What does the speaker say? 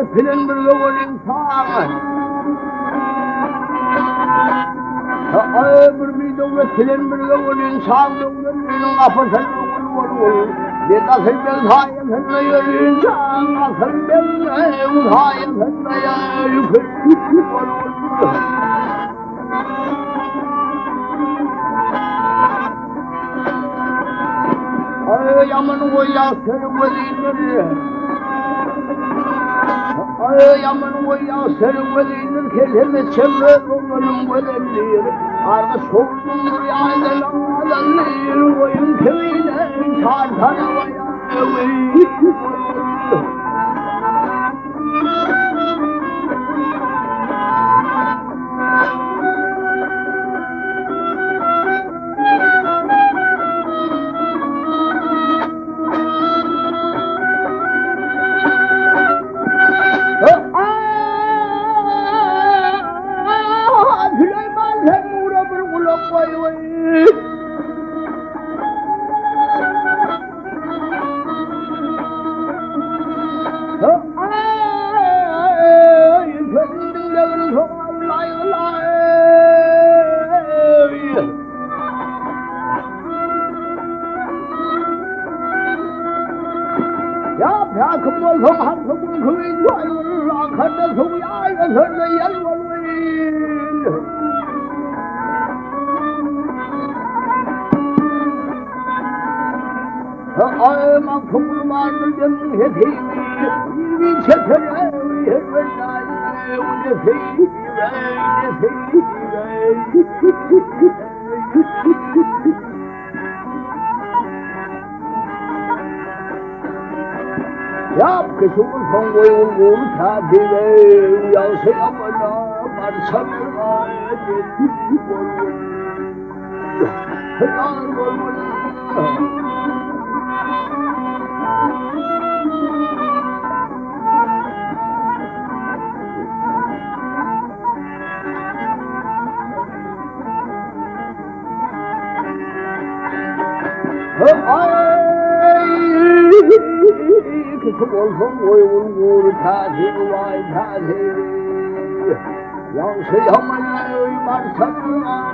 filan bir gavurun sağı. Bir devlet filan bir gavurun sağı devletinin kapısını vurur. Bir nasıl bir hayatında yürüyün sağı, nasıl bir hayatında yürüyün. Yaman oya servelinir. Yaman oya servelinir. Kelime çevre olanın velenir. Arka soğudun rüyayla langalanır. Oyun kemiğine çartana vaya. Ayman kumrumanın demin hediyemi yeni çetere Yap kışımın son koyun kuru tatile uyansa yamana barsanına helal olmana Kışım olsun koyun kuru tatile vay tatile yansa yamana barsanına